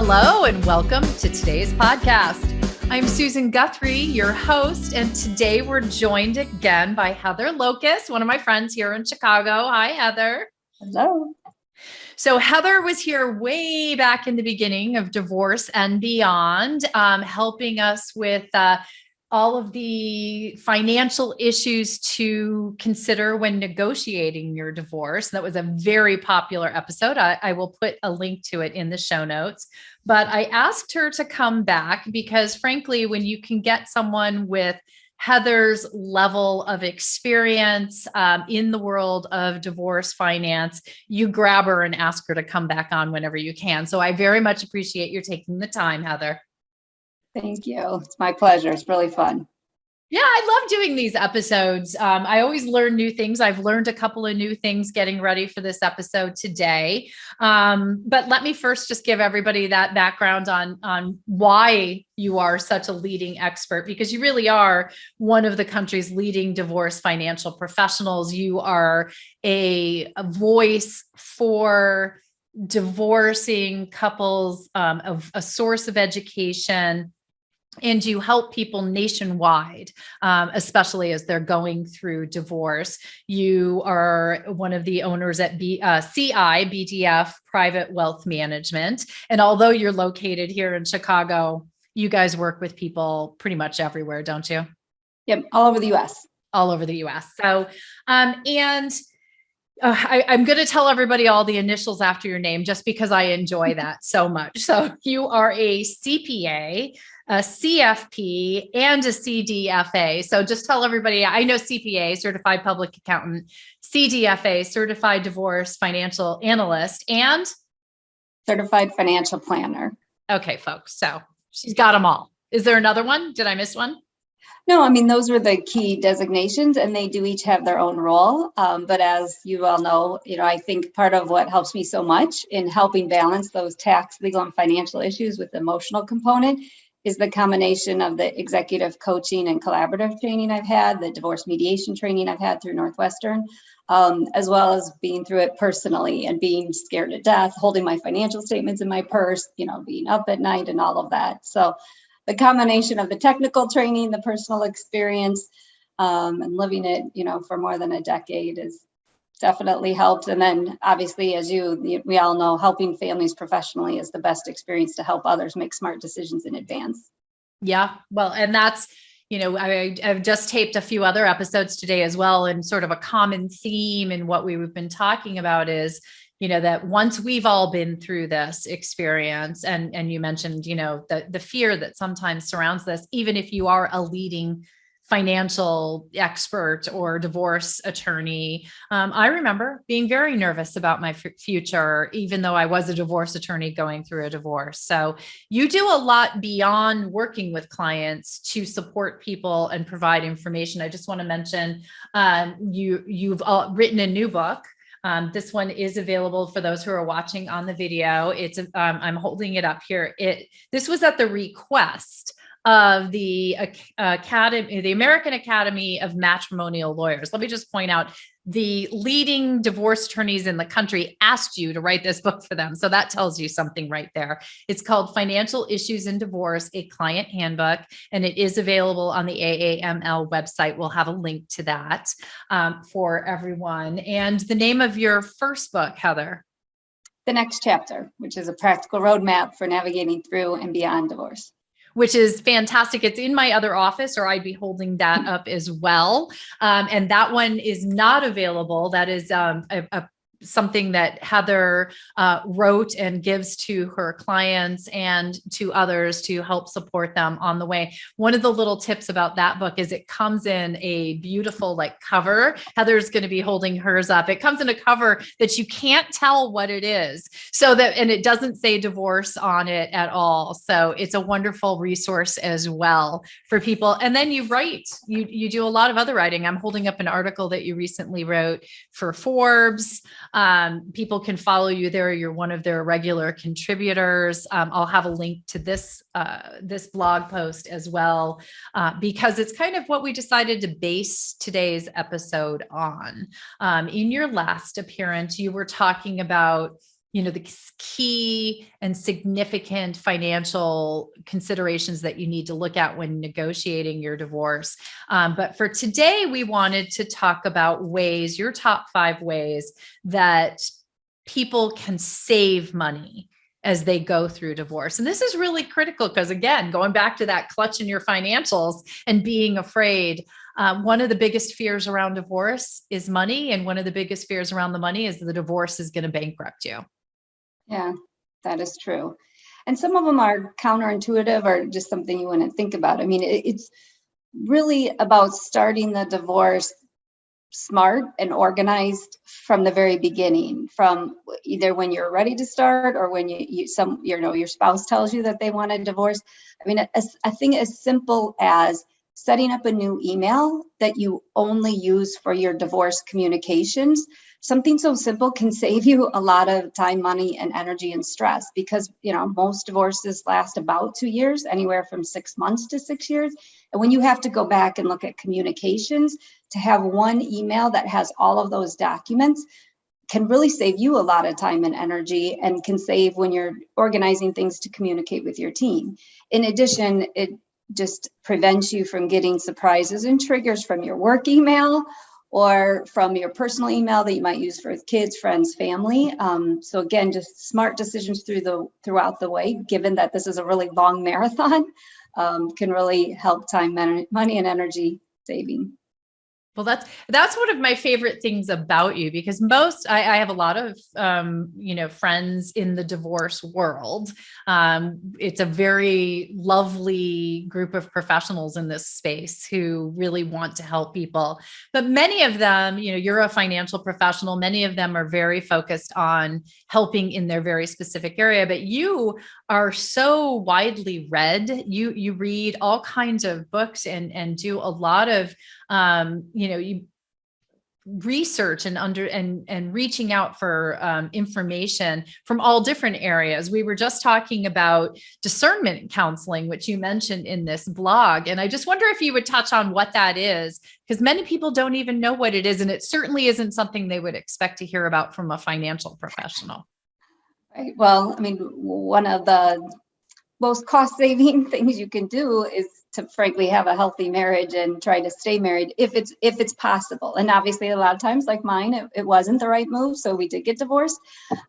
Hello and welcome to today's podcast. I'm Susan Guthrie, your host, and today we're joined again by Heather Locus, one of my friends here in Chicago. Hi, Heather. Hello. So Heather was here way back in the beginning of Divorce and Beyond, helping us with all of the financial issues to consider when negotiating your divorce. That was a very popular episode. I will put a link to it in the show notes. But I asked her to come back because, frankly, when you can get someone with Heather's level of experience in the world of divorce finance, you grab her and ask her to come back on whenever you can. So I very much appreciate you taking the time, Heather. Thank you. It's my pleasure. It's really fun. Yeah, I love doing these episodes. I always learn new things. I've learned a couple of new things getting ready for this episode today. But let me first just give everybody that background on why you are such a leading expert, because you really are one of the country's leading divorce financial professionals. You are a voice for divorcing couples, of a source of education. And you help people nationwide, especially as they're going through divorce. You are one of the owners at BDF Private Wealth Management. And although you're located here in Chicago, you guys work with people pretty much everywhere, don't you? Yep, all over the U.S. All over the U.S. So, I'm going to tell everybody all the initials after your name just because I enjoy that so much. So you are a CPA, a CFP, and a CDFA. So just tell everybody, I know CPA, Certified Public Accountant, CDFA, Certified Divorce Financial Analyst, and Certified Financial Planner. Okay, folks. So she's got them all. Is there another one? Did I miss one? No, I mean, those were the key designations and they do each have their own role. But as you all know, I think part of what helps me so much in helping balance those tax, legal, and financial issues with the emotional component is the combination of the executive coaching and collaborative training I've had, the divorce mediation training I've had through Northwestern, as well as being through it personally and being scared to death, holding my financial statements in my purse, being up at night and all of that. So the combination of the technical training, the personal experience, and living it, for more than a decade is definitely helped. And then obviously, as we all know, helping families professionally is the best experience to help others make smart decisions in advance. Yeah. Well, and that's, I've just taped a few other episodes today as well. And sort of a common theme in what we've been talking about is, that once we've all been through this experience, and you mentioned, the fear that sometimes surrounds this, even if you are a leading financial expert or divorce attorney. I remember being very nervous about my future, even though I was a divorce attorney going through a divorce. So you do a lot beyond working with clients to support people and provide information. I just want to mention you've written a new book. This one is available for those who are watching on the video. I'm holding it up here. This was at the request of the Academy, the American Academy of Matrimonial Lawyers. Let me just point out, the leading divorce attorneys in the country asked you to write this book for them. So that tells you something right there. It's called Financial Issues in Divorce, a Client Handbook, and it is available on the AAML website. We'll have a link to that for everyone. And the name of your first book, Heather? The Next Chapter, which is a practical roadmap for navigating through and beyond divorce. Which is fantastic. It's in my other office, or I'd be holding that up as well. And that one is not available. That is something that Heather wrote and gives to her clients and to others to help support them on the way. One of the little tips about that book is it comes in a beautiful cover. Heather's going to be holding hers up. It comes in a cover that you can't tell what it is. And it doesn't say divorce on it at all. So it's a wonderful resource as well for people. And then you write, you do a lot of other writing. I'm holding up an article that you recently wrote for Forbes. People can follow you there. You're one of their regular contributors. I'll have a link to this blog post as well, because it's kind of what we decided to base today's episode on. In your last appearance, you were talking about the key and significant financial considerations that you need to look at when negotiating your divorce. But for today, we wanted to talk about your top 5 ways that people can save money as they go through divorce. And this is really critical because, again, going back to that clutch in your financials and being afraid, one of the biggest fears around divorce is money. And one of the biggest fears around the money is the divorce is going to bankrupt you. Yeah, that is true. And some of them are counterintuitive or just something you wouldn't think about. I mean, it's really about starting the divorce smart and organized from the very beginning, from either when you're ready to start or when your spouse tells you that they want a divorce. I mean, a thing as simple as setting up a new email that you only use for your divorce communications. Something so simple can save you a lot of time, money, and energy and stress, because most divorces last about 2 years, anywhere from 6 months to 6 years. And when you have to go back and look at communications, to have one email that has all of those documents can really save you a lot of time and energy, and can save when you're organizing things to communicate with your team. In addition, it just prevents you from getting surprises and triggers from your work email or from your personal email that you might use for kids, friends, family. So again, just smart decisions throughout the way, given that this is a really long marathon, can really help time, money, and energy saving. Well, that's one of my favorite things about you, because I have a lot of, friends in the divorce world. It's a very lovely group of professionals in this space who really want to help people. But many of them, you're a financial professional. Many of them are very focused on helping in their very specific area, but you are so widely read. You read all kinds of books and do a lot of, you research and reaching out for information from all different areas. We were just talking about discernment counseling, which you mentioned in this blog. And I just wonder if you would touch on what that is, because many people don't even know what it is. And it certainly isn't something they would expect to hear about from a financial professional. Right. Well, I mean, one of the most cost-saving things you can do is to frankly have a healthy marriage and try to stay married if it's possible. And obviously, a lot of times, like mine, it wasn't the right move, so we did get divorced.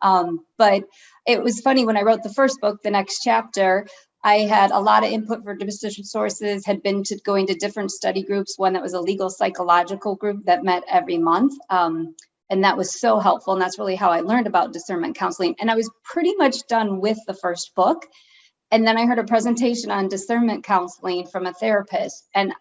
But it was funny, when I wrote the first book, the next chapter, I had a lot of input for different sources, had been going to different study groups, one that was a legal psychological group that met every month. And that was so helpful. And that's really how I learned about discernment counseling. And I was pretty much done with the first book. And then I heard a presentation on discernment counseling from a therapist. And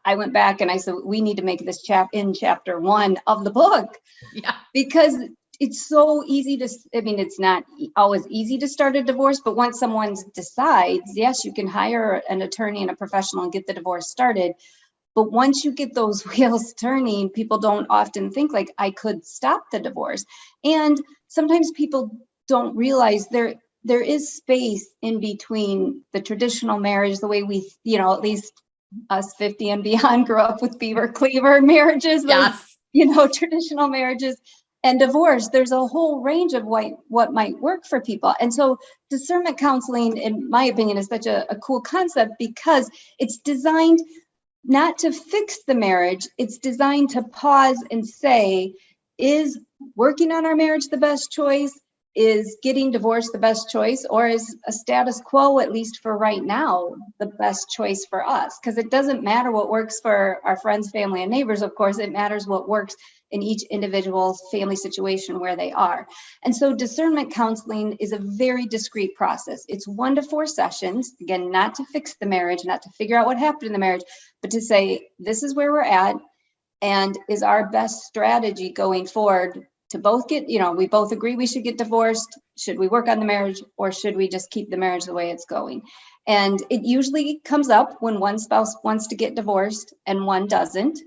I went back and I said, we need to make this chapter 1 of the book. Yeah. Because it's so easy it's not always easy to start a divorce, but once someone decides, yes, you can hire an attorney and a professional and get the divorce started. But once you get those wheels turning, people don't often think like, I could stop the divorce. And sometimes people don't realize there is space in between the traditional marriage, the way we, at least us 50 and beyond grew up with beaver cleaver marriages, yes. Traditional marriages, and divorce. There's a whole range of what might work for people. And so discernment counseling, in my opinion, is such a cool concept, because it's designed not to fix the marriage. It's designed to pause and say, is working on our marriage the best choice? Is getting divorced the best choice? Or is a status quo, at least for right now, the best choice for us? Because it doesn't matter what works for our friends, family, and neighbors. Of course, it matters what works in each individual's family situation where they are. And so discernment counseling is a very discrete process. It's 1 to 4 sessions, again, not to fix the marriage, not to figure out what happened in the marriage, but to say, this is where we're at, and is our best strategy going forward to both get, we both agree we should get divorced. Should we work on the marriage, or should we just keep the marriage the way it's going? And it usually comes up when one spouse wants to get divorced and one doesn't.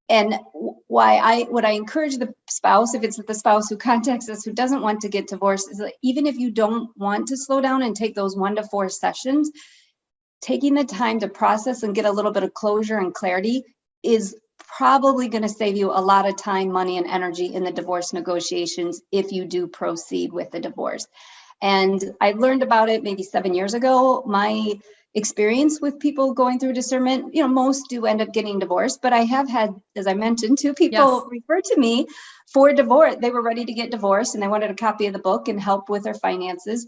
And what I encourage the spouse, if it's the spouse who contacts us who doesn't want to get divorced, is that even if you don't want to slow down and take those 1 to 4 sessions, taking the time to process and get a little bit of closure and clarity is probably going to save you a lot of time, money, and energy in the divorce negotiations if you do proceed with the divorce. And I learned about it maybe 7 years ago. My experience with people going through discernment, most do end up getting divorced, but I have had, as I mentioned, two people refer to me for divorce. They were ready to get divorced and they wanted a copy of the book and help with their finances.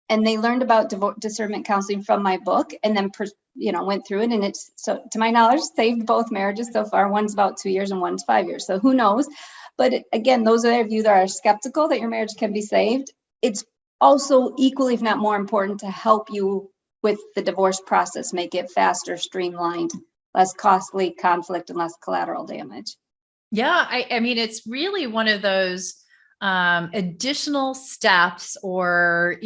And they learned about discernment counseling from my book and then, went through it. And it's, so to my knowledge, saved both marriages so far. One's about 2 years and one's 5 years. So who knows? But again, those of you that are skeptical that your marriage can be saved, it's also equally, if not more important, to help you with the divorce process, make it faster, streamlined, less costly, conflict, and less collateral damage. Yeah, I mean, it's really one of those additional steps or,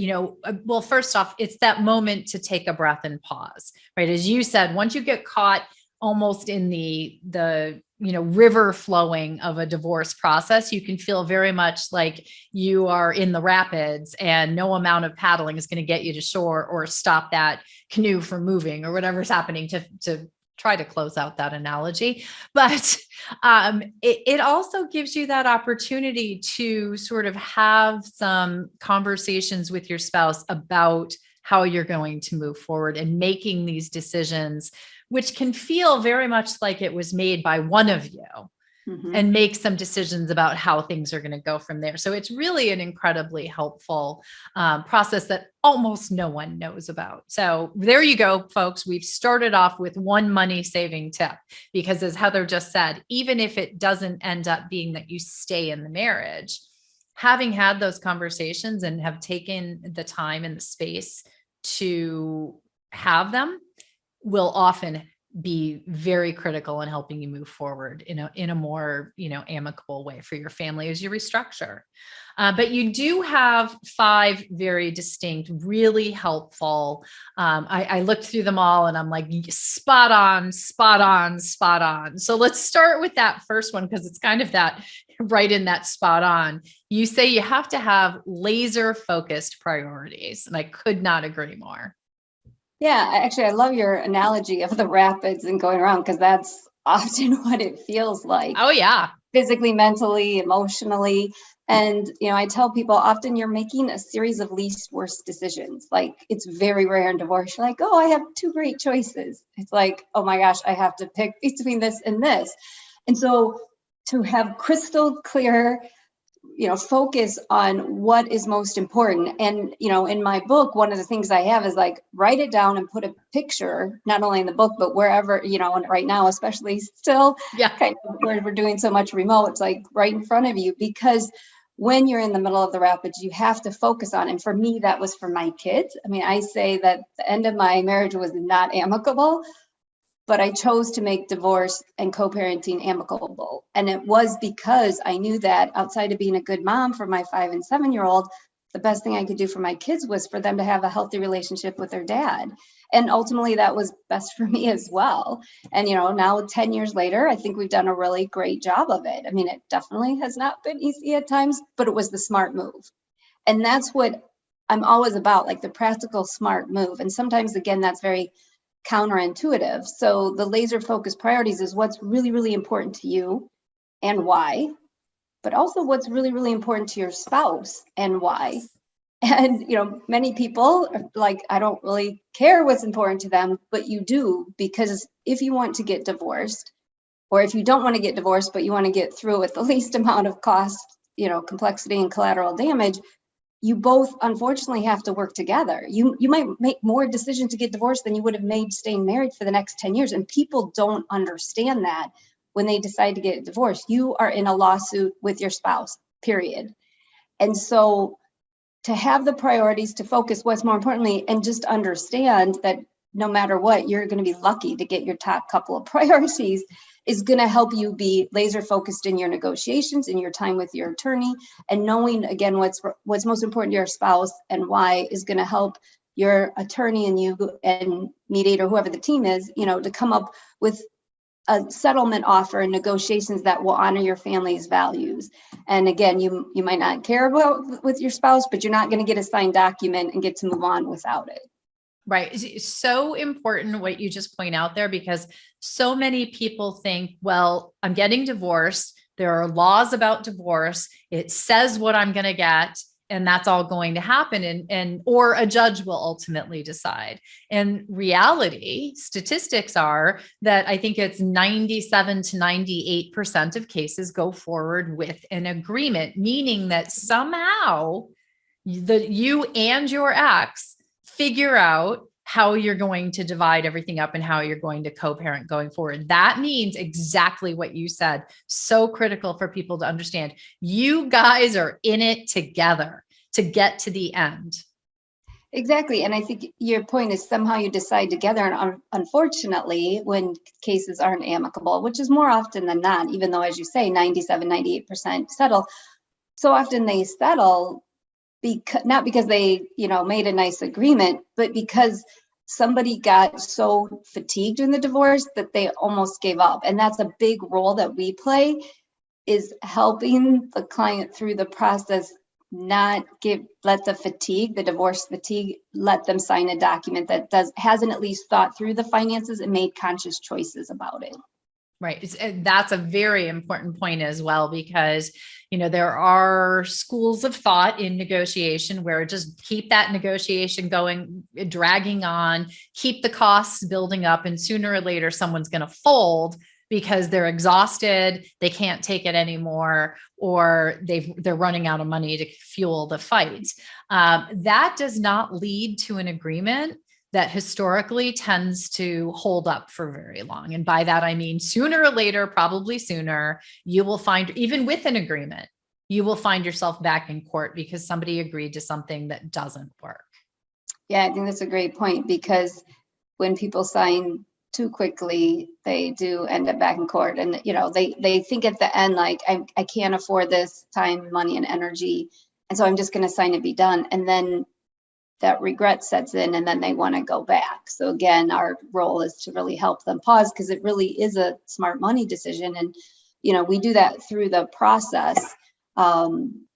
well, first off, it's that moment to take a breath and pause, right? As you said, once you get caught almost in the river flowing of a divorce process, you can feel very much like you are in the rapids and no amount of paddling is going to get you to shore or stop that canoe from moving or whatever's happening to try to close out that analogy. But it also gives you that opportunity to sort of have some conversations with your spouse about how you're going to move forward and making these decisions, which can feel very much like it was made by one of you, and make some decisions about how things are going to go from there. So it's really an incredibly helpful process that almost no one knows about. So there you go, folks. We've started off with one money saving tip, because as Heather just said, even if it doesn't end up being that you stay in the marriage, having had those conversations and have taken the time and the space to have them will often be very critical in helping you move forward in a more, amicable way for your family as you restructure. But you do have 5 very distinct, really helpful. I looked through them all and I'm like, spot on, spot on, spot on. So let's start with that first one, because it's kind of that right in that spot on. You say you have to have laser focused priorities, and I could not agree more. Yeah, actually, I love your analogy of the rapids and going around, because that's often what it feels like. Oh, yeah. Physically, mentally, emotionally. And, I tell people often you're making a series of least worst decisions. Like, it's very rare in divorce. You're like, oh, I have 2 great choices. It's like, oh my gosh, I have to pick between this and this. And so to have crystal clear focus on what is most important. And, in my book, one of the things I have is like, write it down and put a picture, not only in the book, but wherever, and right now, especially still kind of where we're doing so much remote, it's like right in front of you, because when you're in the middle of the rapids, you have to focus on, and for me, that was for my kids. I mean, I say that the end of my marriage was not amicable, but I chose to make divorce and co-parenting amicable. And it was because I knew that outside of being a good mom for my 5 and 7-year-old, the best thing I could do for my kids was for them to have a healthy relationship with their dad. And ultimately that was best for me as well. And, now 10 years later, I think we've done a really great job of it. I mean, it definitely has not been easy at times, but it was the smart move. And that's what I'm always about, like the practical smart move. And sometimes, again, that's very counterintuitive. So the laser focused priorities is what's really, really important to you and why, but also what's really, really important to your spouse and why. And, many people are like, I don't really care what's important to them, but you do, because if you want to get divorced, or if you don't want to get divorced, but you want to get through with the least amount of cost, complexity and collateral damage, you both unfortunately have to work together. You might make more decisions to get divorced than you would have made staying married for the next 10 years. And people don't understand that when they decide to get divorced. You are in a lawsuit with your spouse, period. And so to have the priorities, to focus what's more importantly, and just understand that no matter what, you're going to be lucky to get your top couple of priorities, is going to help you be laser focused in your negotiations, in your time with your attorney, and knowing, again, what's most important to your spouse and why is going to help your attorney and you and mediator, whoever the team is, to come up with a settlement offer and negotiations that will honor your family's values. And again, you might not care about with your spouse, but you're not going to get a signed document and get to move on without it. Right. It's so important what you just point out there, because so many people think, well, I'm getting divorced. There are laws about divorce. It says what I'm going to get, and that's all going to happen. Or a judge will ultimately decide. And reality statistics are that I think it's 97 to 98% of cases go forward with an agreement, meaning that somehow you and your ex figure out how you're going to divide everything up and how you're going to co-parent going forward. That means exactly what you said. So critical for people to understand. You guys are in it together to get to the end. Exactly. And I think your point is somehow you decide together. And unfortunately, when cases aren't amicable, which is more often than not, even though, as you say, 97, 98% settle, so often they settle not because they, made a nice agreement, but because somebody got so fatigued in the divorce that they almost gave up. And that's a big role that we play, is helping the client through the process, not let the divorce fatigue, let them sign a document that hasn't at least thought through the finances and made conscious choices about it. Right. That's a very important point as well, because, there are schools of thought in negotiation where just keep that negotiation going, dragging on, keep the costs building up, and sooner or later someone's going to fold because they're exhausted, they can't take it anymore, or they're running out of money to fuel the fight. That does not lead to an agreement that historically tends to hold up for very long. And by that, I mean, sooner or later, probably sooner, you will find, even with an agreement, you will find yourself back in court because somebody agreed to something that doesn't work. Yeah, I think that's a great point, because when people sign too quickly, they do end up back in court. And, they think at the end, like, I can't afford this time, money, and energy. And so I'm just going to sign it, be done. And then that regret sets in, and then they want to go back. So again, our role is to really help them pause, because it really is a smart money decision. And, we do that through the process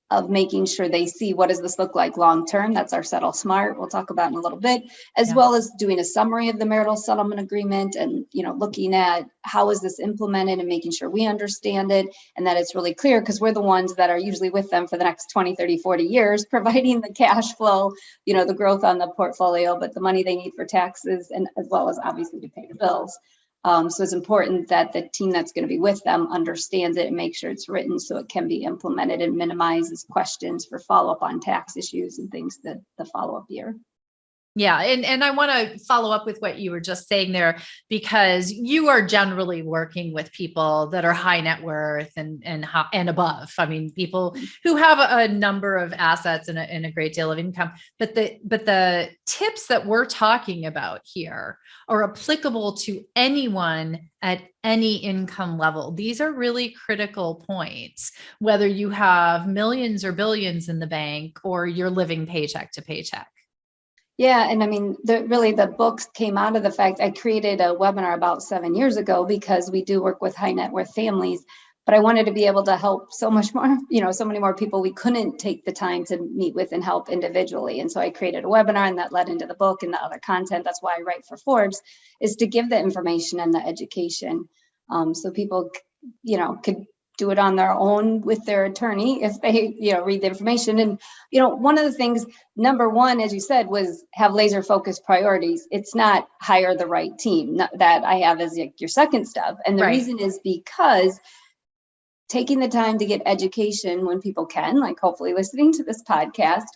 of making sure they see, what does this look like long term? That's our settle smart, we'll talk about in a little bit, as well as doing a summary of the marital settlement agreement, and looking at how is this implemented and making sure we understand it and that it's really clear, because we're the ones that are usually with them for the next 20, 30, 40 years, providing the cash flow, the growth on the portfolio, but the money they need for taxes, and as well as obviously to pay the bills. So it's important that the team that's going to be with them understands it and make sure it's written so it can be implemented and minimizes questions for follow-up on tax issues and things that the follow-up year. Yeah. And I want to follow up with what you were just saying there, because you are generally working with people that are high net worth and above. I mean, people who have a number of assets and a great deal of income, but the tips that we're talking about here are applicable to anyone at any income level. These are really critical points, whether you have millions or billions in the bank or you're living paycheck to paycheck. Yeah, and I mean, the books came out of the fact I created a webinar about 7 years ago, because we do work with high net worth families, but I wanted to be able to help so much more, so many more people we couldn't take the time to meet with and help individually. And so I created a webinar, and that led into the book and the other content. That's why I write for Forbes, is to give the information and the education, so people, could do it on their own with their attorney if they, read the information. And, one of the things, number one, as you said, was have laser focused priorities. It's not hire the right team that I have as your second step. And the reason is because taking the time to get education when people can, like hopefully listening to this podcast,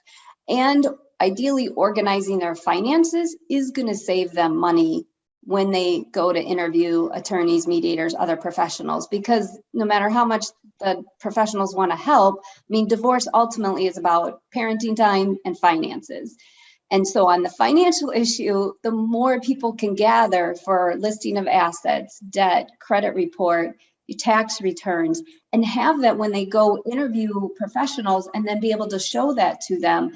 and ideally organizing their finances, is going to save them money when they go to interview attorneys, mediators, other professionals, because no matter how much the professionals want to help, I mean, divorce ultimately is about parenting time and finances. And so on the financial issue, the more people can gather for listing of assets, debt, credit report, tax returns, and have that when they go interview professionals, and then be able to show that to them,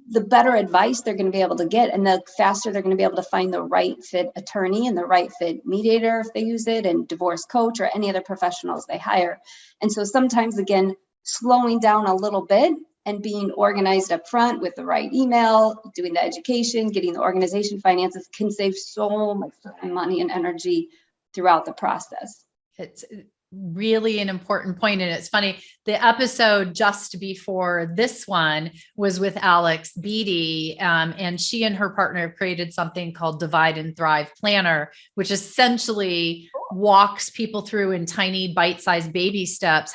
the better advice they're going to be able to get, and the faster they're going to be able to find the right fit attorney and the right fit mediator if they use it, and divorce coach, or any other professionals they hire. And so sometimes, again, slowing down a little bit and being organized up front with the right email, doing the education, getting the organization finances can save so much time, money, and energy throughout the process. It's really an important point. And it's funny, the episode just before this one was with Alex Beatty, and she and her partner have created something called Divide and Thrive Planner, which essentially walks people through in tiny bite-sized baby steps,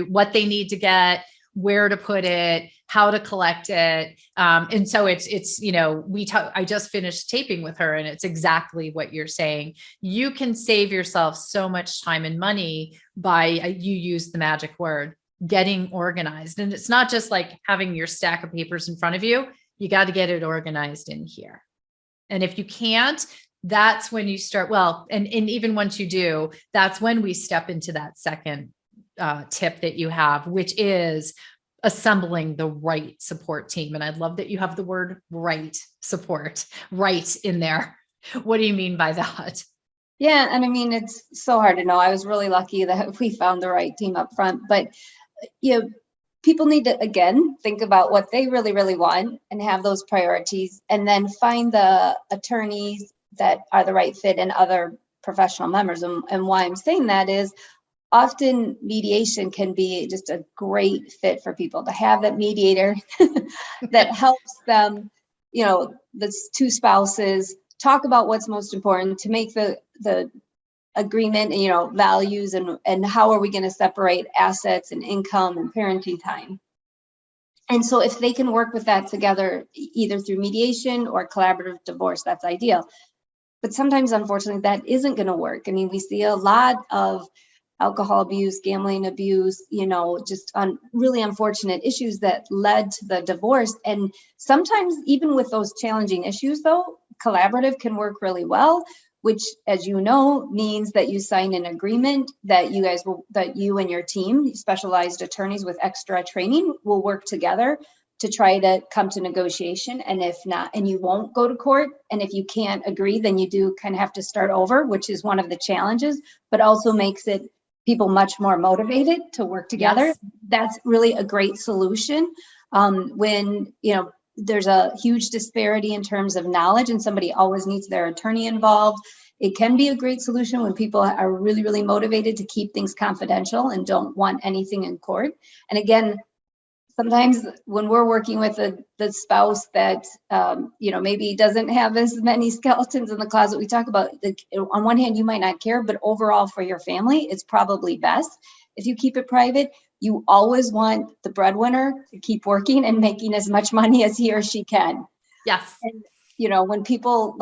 what they need to get, where to put it, how to collect it. And so it's, I just finished taping with her, and it's exactly what you're saying. You can save yourself so much time and money by, you use the magic word, getting organized. And it's not just like having your stack of papers in front of you. You got to get it organized in here. And if you can't, that's when you start, and even once you do, that's when we step into that second tip that you have, which is assembling the right support team. And I love that you have the word right support right in there. What do you mean by that? Yeah. And I mean, it's so hard to know. I was really lucky that we found the right team up front, but people need to, again, think about what they really, really want and have those priorities, and then find the attorneys that are the right fit and other professional members. And why I'm saying that is, often mediation can be just a great fit for people to have that mediator that helps them, the two spouses talk about what's most important to make the agreement, values and how are we going to separate assets and income and parenting time. And so if they can work with that together, either through mediation or collaborative divorce, that's ideal. But sometimes, unfortunately, that isn't going to work. I mean, we see a lot of alcohol abuse, gambling abuse, just on really unfortunate issues that led to the divorce. And sometimes even with those challenging issues, though, collaborative can work really well, which, as you know, means that you sign an agreement that you and your team, specialized attorneys with extra training, will work together to try to come to negotiation. And if not, and you won't go to court. And if you can't agree, then you do kind of have to start over, which is one of the challenges, but also makes it people much more motivated to work together. Yes. That's really a great solution. When, there's a huge disparity in terms of knowledge and somebody always needs their attorney involved. It can be a great solution when people are really, really motivated to keep things confidential and don't want anything in court. And again, sometimes when we're working with the spouse that, maybe doesn't have as many skeletons in the closet, we talk about, on one hand, you might not care, but overall for your family, it's probably best if you keep it private. You always want the breadwinner to keep working and making as much money as he or she can. Yes. And, when people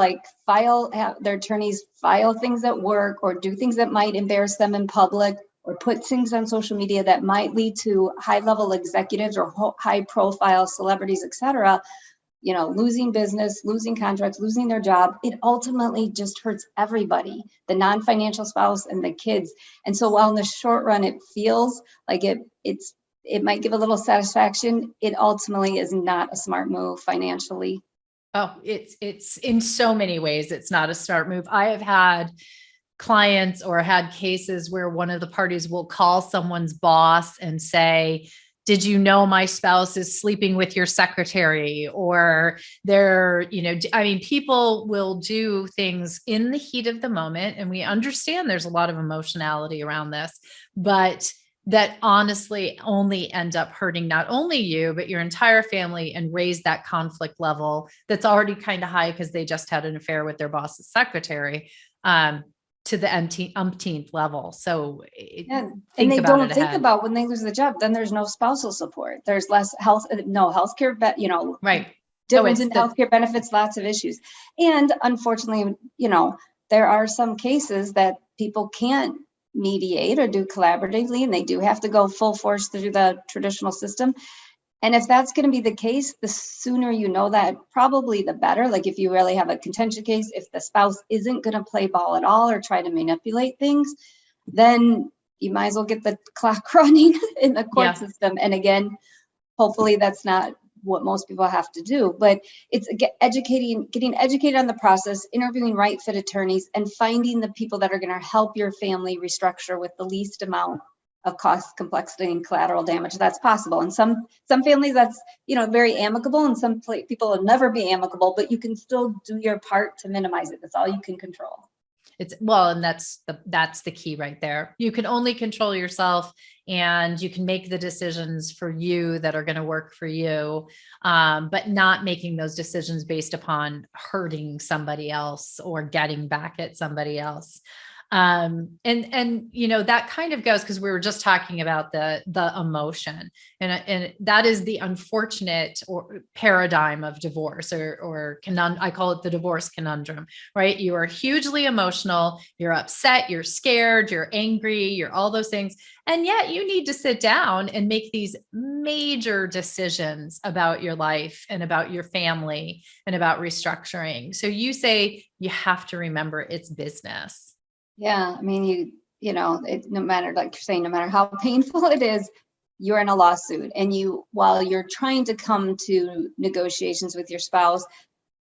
have their attorneys file things at work or do things that might embarrass them in public, or put things on social media that might lead to high-level executives or high-profile celebrities, et cetera, losing business, losing contracts, losing their job, it ultimately just hurts everybody, the non-financial spouse and the kids. And so while in the short run, it feels like it might give a little satisfaction, it ultimately is not a smart move financially. Oh, it's in so many ways, it's not a smart move. I have had clients or had cases where one of the parties will call someone's boss and say, did you know my spouse is sleeping with your secretary? Or people will do things in the heat of the moment. And we understand there's a lot of emotionality around this, but that honestly only end up hurting not only you, but your entire family, and raise that conflict level that's already kind of high because they just had an affair with their boss's secretary. To the umpteenth level. So and they don't think about when they lose the job, then there's no spousal support. There's less no healthcare, right. Difference in healthcare benefits, lots of issues. And unfortunately, there are some cases that people can't mediate or do collaboratively, and they do have to go full force through the traditional system. And if that's going to be the case, the sooner you know that, probably the better. Like if you really have a contention case, if the spouse isn't going to play ball at all or try to manipulate things, then you might as well get the clock running in the court system. And again, hopefully that's not what most people have to do, but it's getting educated on the process, interviewing right fit attorneys, and finding the people that are going to help your family restructure with the least amount of cost, complexity, and collateral damage that's possible. And some families that's, very amicable, and some people will never be amicable, but you can still do your part to minimize it. That's all you can control. And that's the key right there. You can only control yourself, and you can make the decisions for you that are going to work for you, but not making those decisions based upon hurting somebody else or getting back at somebody else. And that kind of goes, because we were just talking about the emotion, and that is the unfortunate or paradigm of divorce, or I call it the divorce conundrum, right? You are hugely emotional, you're upset, you're scared, you're angry, you're all those things. And yet you need to sit down and make these major decisions about your life and about your family and about restructuring. So you say you have to remember it's business. Yeah. I mean, no matter, like you're saying, no matter how painful it is, you're in a lawsuit, and while you're trying to come to negotiations with your spouse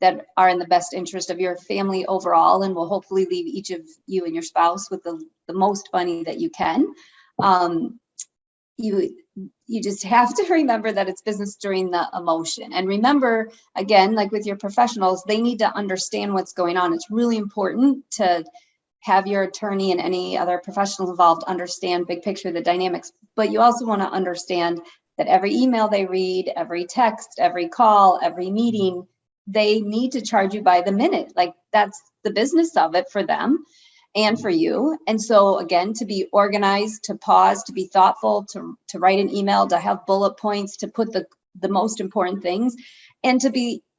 that are in the best interest of your family overall, and will hopefully leave each of you and your spouse with the most money that you can. You just have to remember that it's business during the emotion. And remember, again, like with your professionals, they need to understand what's going on. It's really important to have your attorney and any other professionals involved understand big picture, the dynamics, but you also want to understand that every email they read, every text, every call, every meeting, they need to charge you by the minute. Like, that's the business of it for them and for you. And so again, to be organized, to pause, to be thoughtful, to write an email, to have bullet points, to put the most important things, and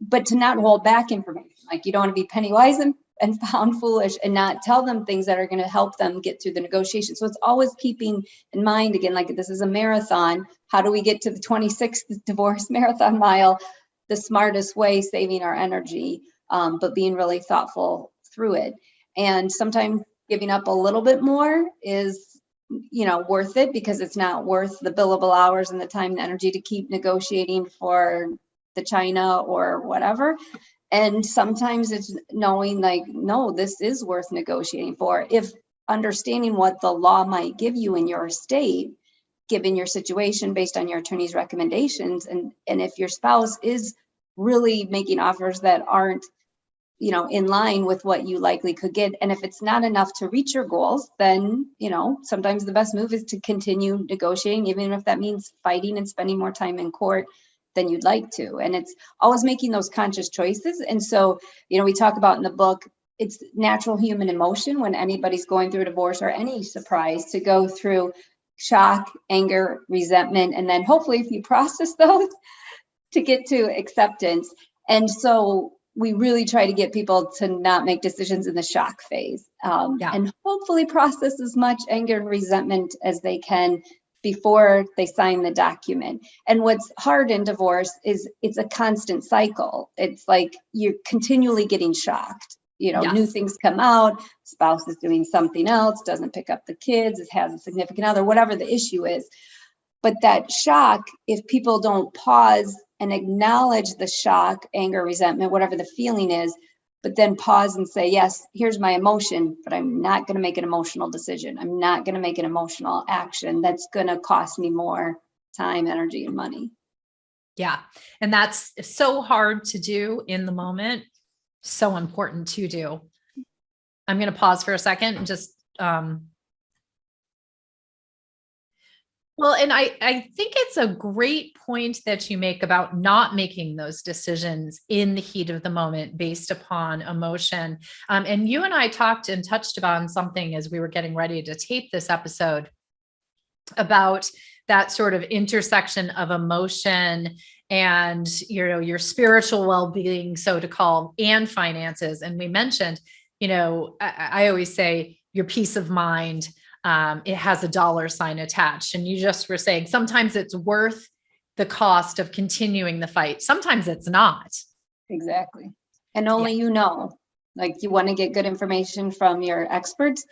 but to not hold back information. Like, you don't want to be penny wise and found foolish, and not tell them things that are going to help them get through the negotiation. So it's always keeping in mind, again, like, this is a marathon. How do we get to the 26th divorce marathon mile the smartest way, saving our energy, but being really thoughtful through it. And sometimes giving up a little bit more is, worth it, because it's not worth the billable hours and the time and energy to keep negotiating for the China or whatever. And sometimes it's knowing, like, no, this is worth negotiating for. If understanding what the law might give you in your state, given your situation based on your attorney's recommendations, and if your spouse is really making offers that aren't, in line with what you likely could get, and if it's not enough to reach your goals, then, sometimes the best move is to continue negotiating, even if that means fighting and spending more time in court than you'd like to. And it's always making those conscious choices. And so, we talk about in the book, it's natural human emotion when anybody's going through a divorce or any surprise, to go through shock, anger, resentment, and then hopefully, if you process those, to get to acceptance. And so we really try to get people to not make decisions in the shock phase, and hopefully process as much anger and resentment as they can before they sign the document. And what's hard in divorce is it's a constant cycle. It's like you're continually getting shocked. New things come out, spouse is doing something else, doesn't pick up the kids, it has a significant other, whatever the issue is. But that shock, if people don't pause and acknowledge the shock, anger, resentment, whatever the feeling is, but then pause and say, yes, here's my emotion, but I'm not going to make an emotional decision. I'm not going to make an emotional action that's going to cost me more time, energy, and money. Yeah. And that's so hard to do in the moment. So important to do. I'm going to pause for a second and just, and I think it's a great point that you make about not making those decisions in the heat of the moment based upon emotion. And you and I talked and touched upon something as we were getting ready to tape this episode about that sort of intersection of emotion and, your spiritual well-being, so to call, and finances. And we mentioned, I always say your peace of mind, it has a dollar sign attached. And you just were saying, sometimes it's worth the cost of continuing the fight. Sometimes it's not. Exactly. And only, like, you want to get good information from your experts,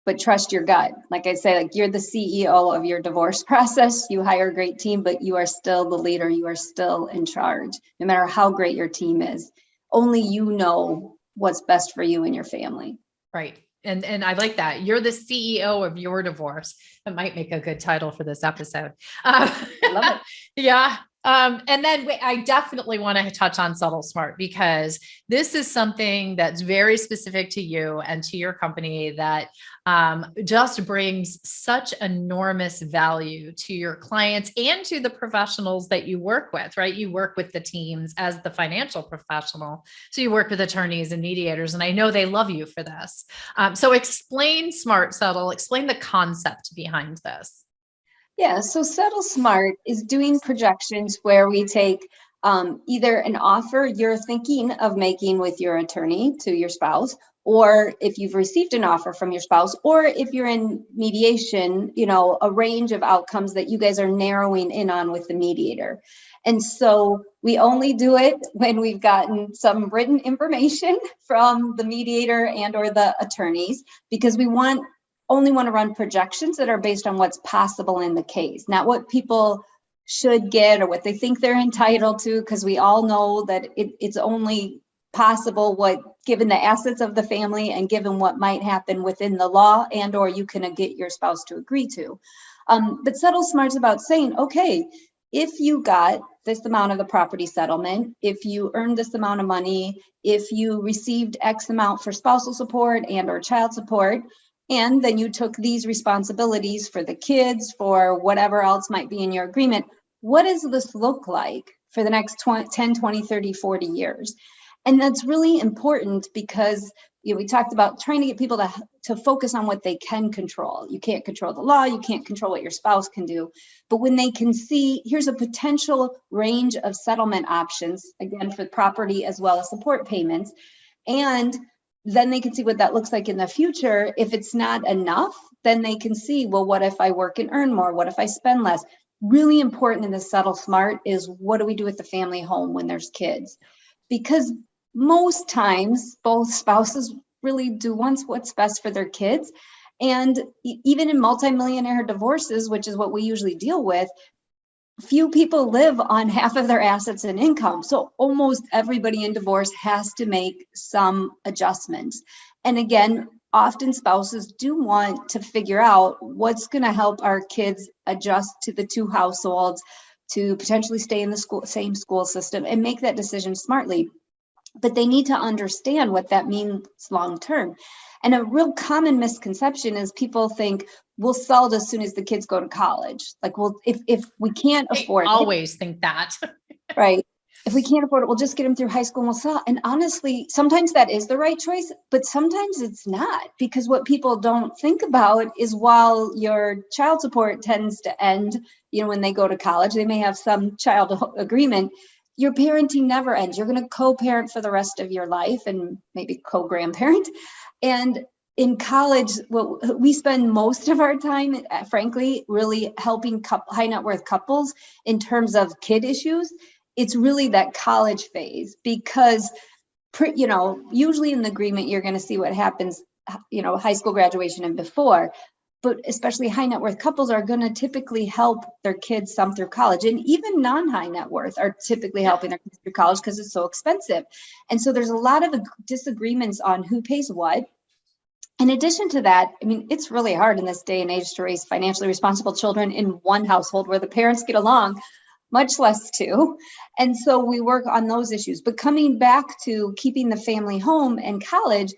but trust your gut. Like I say, like, you're the CEO of your divorce process. You hire a great team, but you are still the leader. You are still in charge, no matter how great your team is. Only you know what's best for you and your family. Right. And I like that. You're the CEO of your divorce. That might make a good title for this episode. I love it. Yeah. And then I definitely want to touch on subtle smart, because this is something that's very specific to you and to your company that just brings such enormous value to your clients and to the professionals that you work with, right? You work with the teams as the financial professional. So you work with attorneys and mediators, and I know they love you for this. So explain smart, subtle, explain the concept behind this. Yeah, so Settle Smart is doing projections where we take either an offer you're thinking of making with your attorney to your spouse, or if you've received an offer from your spouse, or if you're in mediation, a range of outcomes that you guys are narrowing in on with the mediator. And so we only do it when we've gotten some written information from the mediator and or the attorneys, because we only want to run projections that are based on what's possible in the case, not what people should get or what they think they're entitled to, because we all know that it's only possible given the assets of the family and given what might happen within the law and or you can get your spouse to agree to. But Settle Smart's about saying, okay, if you got this amount of the property settlement, if you earned this amount of money, if you received X amount for spousal support and or child support, and then you took these responsibilities for the kids, for whatever else might be in your agreement, what does this look like for the next 10, 20, 30, 40 years? And that's really important because we talked about trying to get people to focus on what they can control. You can't control the law, you can't control what your spouse can do. But when they can see, here's a potential range of settlement options, again, for property as well as support payments, and then they can see what that looks like in the future. If it's not enough, then they can see, well, what if I work and earn more? What if I spend less? Really important in the Settle Smart is, what do we do with the family home when there's kids? Because most times both spouses really do want what's best for their kids. And even in multimillionaire divorces, which is what we usually deal with, few people live on half of their assets and income. So almost everybody in divorce has to make some adjustments. And again, often spouses do want to figure out what's going to help our kids adjust to the two households, to potentially stay in the same school system and make that decision smartly. But they need to understand what that means long term. And a real common misconception is people think we'll sell it as soon as the kids go to college. Like, well, if we can't afford it, always think that, right? If we can't afford it, we'll just get them through high school and we'll sell. And honestly, sometimes that is the right choice, but sometimes it's not, because what people don't think about is while your child support tends to end, when they go to college, they may have some child agreement. Your parenting never ends. You're going to co-parent for the rest of your life and maybe co-grandparent. And in college, we spend most of our time, frankly, really helping high net worth couples in terms of kid issues. It's really that college phase, because, usually in the agreement, you're going to see what happens, high school graduation and before. But especially high net worth couples are going to typically help their kids some through college. And even non-high net worth are typically helping their kids through college because it's so expensive. And so there's a lot of disagreements on who pays what. In addition to that, it's really hard in this day and age to raise financially responsible children in one household where the parents get along, much less two. And so we work on those issues. But coming back to keeping the family home and college,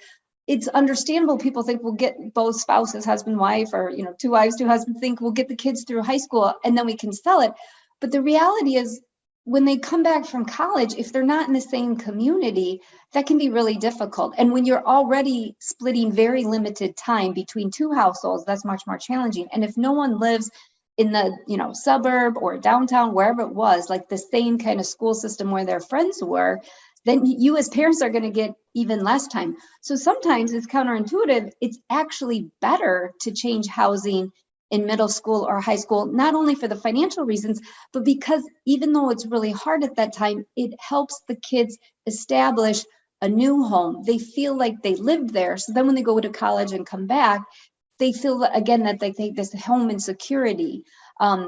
it's understandable people think we'll get both spouses, husband, wife, or two wives, two husbands, think we'll get the kids through high school and then we can sell it. But the reality is, when they come back from college, if they're not in the same community, that can be really difficult. And when you're already splitting very limited time between two households, that's much more challenging. And if no one lives in the suburb or downtown, wherever it was, like the same kind of school system where their friends were, then you as parents are going to get even less time. So sometimes it's counterintuitive. It's actually better to change housing in middle school or high school, not only for the financial reasons, but because even though it's really hard at that time, it helps the kids establish a new home. They feel like they lived there. So then when they go to college and come back, they feel again that they take this home and security.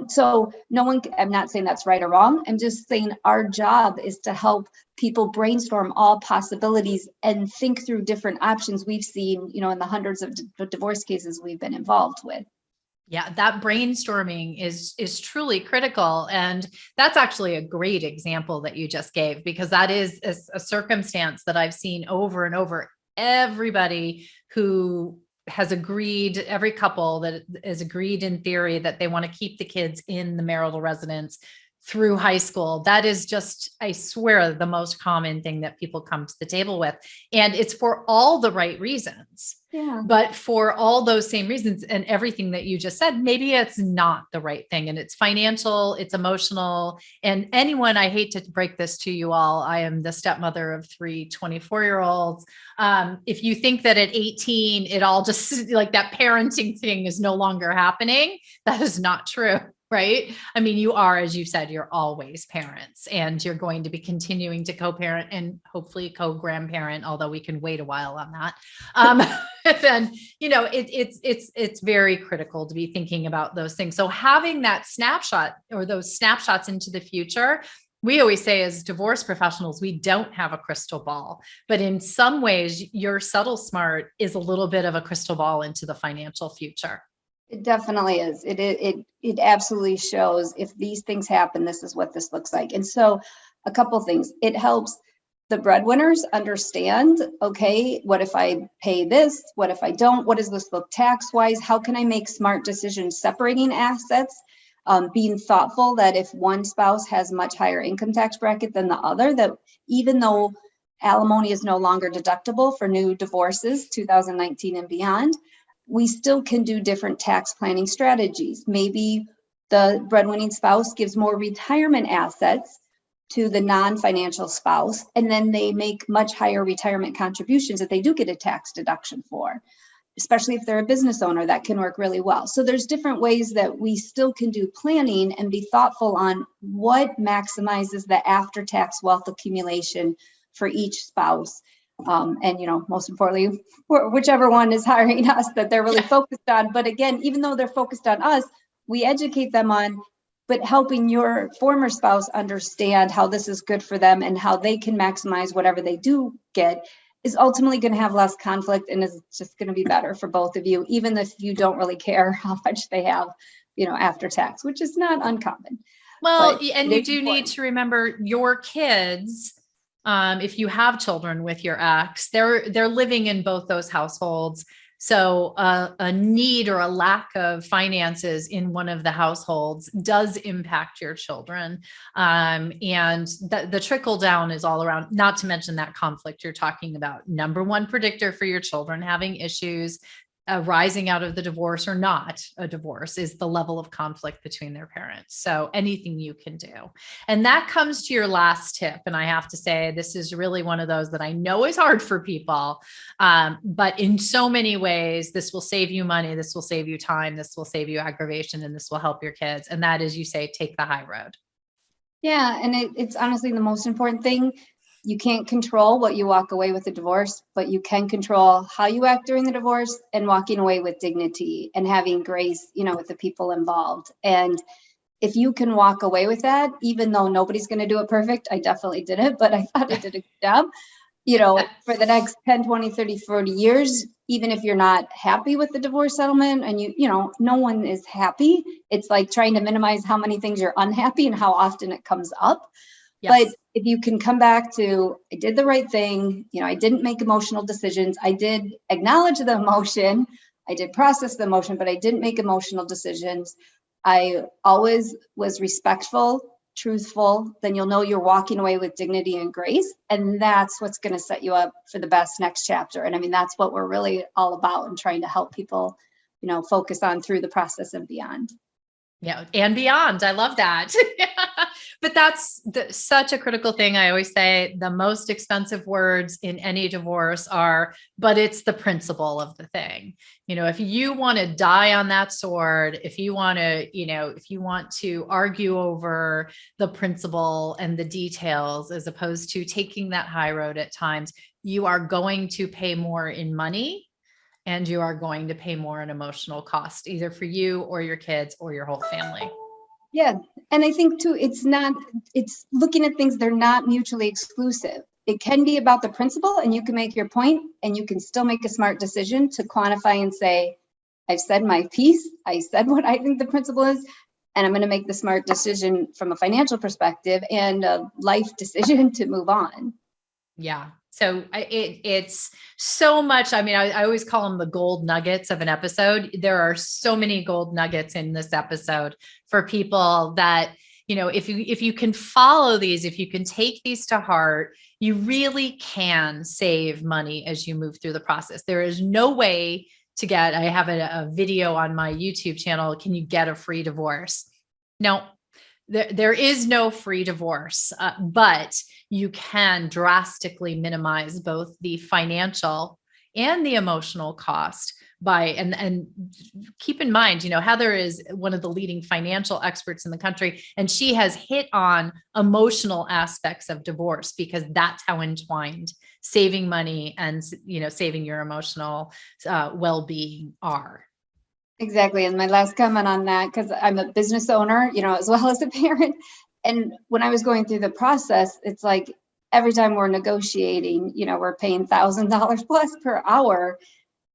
So no one, I'm not saying that's right or wrong. I'm just saying our job is to help people brainstorm all possibilities and think through different options we've seen, in the hundreds of divorce cases we've been involved with. Yeah, that brainstorming is truly critical. And that's actually a great example that you just gave, because that is a circumstance that I've seen over and over. Everybody who has agreed, every couple that has agreed in theory that they want to keep the kids in the marital residence through high school. That is just, I swear, the most common thing that people come to the table with. And it's for all the right reasons. Yeah. But for all those same reasons and everything that you just said, maybe it's not the right thing. And it's financial, it's emotional. And anyone, I hate to break this to you all, I am the stepmother of 3 24-year-olds. If you think that at 18, it all just like that parenting thing is no longer happening, that is not true. Right? I mean, you are, as you said, you're always parents, and you're going to be continuing to co-parent and hopefully co-grandparent, although we can wait a while on that. Then, it's very critical to be thinking about those things. So having that snapshot or those snapshots into the future, we always say as divorce professionals, we don't have a crystal ball, but in some ways your subtle smart is a little bit of a crystal ball into the financial future. It definitely is. It absolutely shows if these things happen, this is what this looks like. And so a couple things, it helps the breadwinners understand, okay, what if I pay this? What if I don't? What does this look tax wise? How can I make smart decisions separating assets? Being thoughtful that if one spouse has much higher income tax bracket than the other, that even though alimony is no longer deductible for new divorces, 2019 and beyond, we still can do different tax planning strategies. Maybe the breadwinning spouse gives more retirement assets to the non-financial spouse, and then they make much higher retirement contributions that they do get a tax deduction for, especially if they're a business owner. That can work really well. So there's different ways that we still can do planning and be thoughtful on what maximizes the after-tax wealth accumulation for each spouse. And most importantly, whichever one is hiring us, that they're really focused on. But again, even though they're focused on us, we educate them on, but helping your former spouse understand how this is good for them and how they can maximize whatever they do get is ultimately going to have less conflict, and is just going to be better for both of you, even if you don't really care how much they have, after tax, which is not uncommon. Well, and you do need to remember your kids. If you have children with your ex, they're living in both those households. So a need or a lack of finances in one of the households does impact your children. And the trickle down is all around, not to mention that conflict you're talking about. Number one predictor for your children having issues arising out of the divorce or not a divorce is the level of conflict between their parents. So anything you can do. And that comes to your last tip. And I have to say, this is really one of those that I know is hard for people. But in so many ways, this will save you money. This will save you time. This will save you aggravation, and this will help your kids. And that is, you say, take the high road. Yeah. And it's honestly the most important thing. You can't control what you walk away with a divorce, but you can control how you act during the divorce and walking away with dignity and having grace, with the people involved. And if you can walk away with that, even though nobody's going to do it perfect, I definitely did it, but I thought I did a good job, for the next 10, 20, 30, 40 years, even if you're not happy with the divorce settlement and no one is happy. It's like trying to minimize how many things you're unhappy and how often it comes up. Yes. But if you can come back to, I did the right thing, I didn't make emotional decisions. I did acknowledge the emotion. I did process the emotion, but I didn't make emotional decisions. I always was respectful, truthful. Then you'll know you're walking away with dignity and grace. And that's what's going to set you up for the best next chapter. And I mean, that's what we're really all about and trying to help people, focus on through the process and beyond. Yeah. And beyond. I love that. But that's such a critical thing. I always say the most expensive words in any divorce are, but it's the principle of the thing. If you want to die on that sword, if you want to argue over the principle and the details, as opposed to taking that high road at times, you are going to pay more in money, and you are going to pay more in emotional cost, either for you or your kids or your whole family. Yeah. And I think too, it's looking at things, they're not mutually exclusive. It can be about the principle and you can make your point and you can still make a smart decision to quantify and say, I've said my piece. I said what I think the principle is, and I'm going to make the smart decision from a financial perspective and a life decision to move on. Yeah. So it's so much. I mean, I always call them the gold nuggets of an episode. There are so many gold nuggets in this episode for people that, if you can follow these, if you can take these to heart, you really can save money as you move through the process. There is no way to get, I have a video on my YouTube channel. Can you get a free divorce? No, there is no free divorce, but you can drastically minimize both the financial and the emotional cost and keep in mind, Heather is one of the leading financial experts in the country, and she has hit on emotional aspects of divorce because that's how entwined saving money and, saving your emotional well-being are. Exactly. And my last comment on that, because I'm a business owner, as well as a parent. And when I was going through the process, it's like every time we're negotiating, we're paying $1,000 plus per hour.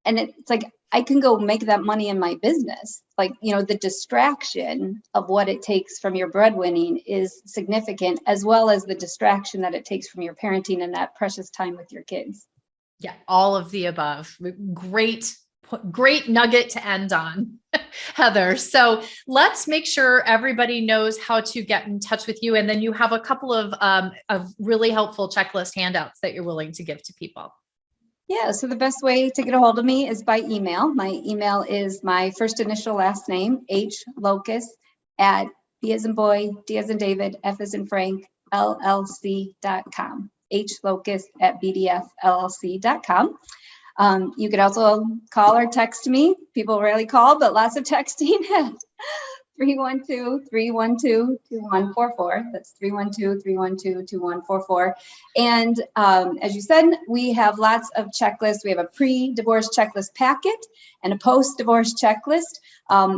And it's like, I can go make that money in my business. Like, the distraction of what it takes from your breadwinning is significant, as well as the distraction that it takes from your parenting and that precious time with your kids. Yeah. All of the above. Great nugget to end on, Heather. So let's make sure everybody knows how to get in touch with you. And then you have a couple of really helpful checklist handouts that you're willing to give to people. Yeah. So the best way to get a hold of me is by email. My email is my first initial last name, Locus @ B as in boy, D as in David, F as in Frank, LLC.com. Locus @ BDFLLC.com. You could also call or text me. People rarely call, but lots of texting at 312-312-2144. That's 312-312-2144. And as you said, we have lots of checklists. We have a pre-divorce checklist packet and a post-divorce checklist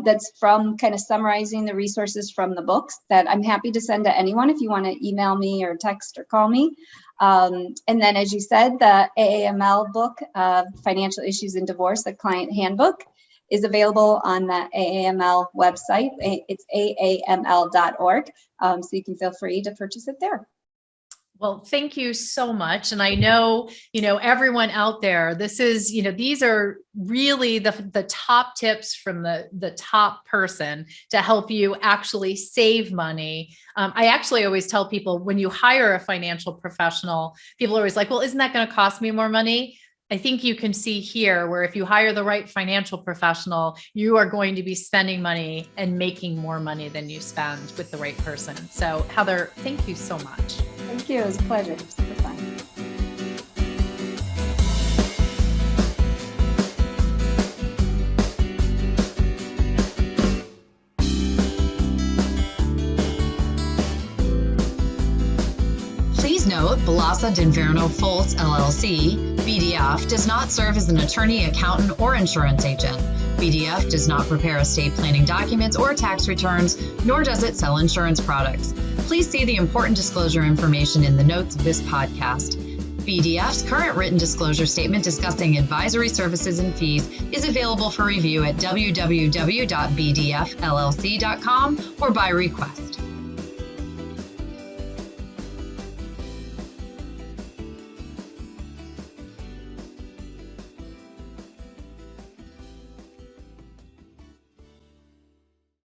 that's from kind of summarizing the resources from the books that I'm happy to send to anyone if you want to email me or text or call me. And then, as you said, the AAML book, Financial Issues in Divorce, the Client Handbook, is available on the AAML website. It's aaml.org. So you can feel free to purchase it there. Well, thank you so much. And I know, everyone out there, this is, these are really the top tips from the top person to help you actually save money. I actually always tell people when you hire a financial professional, people are always like, well, isn't that going to cost me more money? I think you can see here where if you hire the right financial professional, you are going to be spending money and making more money than you spend with the right person. So Heather, thank you so much. Thank you. It was a pleasure. It was super fun. Please note, Balassa d'Inverno Foltz LLC, BDF, does not serve as an attorney, accountant, or insurance agent. BDF does not prepare estate planning documents or tax returns, nor does it sell insurance products. Please see the important disclosure information in the notes of this podcast. BDF's current written disclosure statement discussing advisory services and fees is available for review at www.bdfllc.com or by request.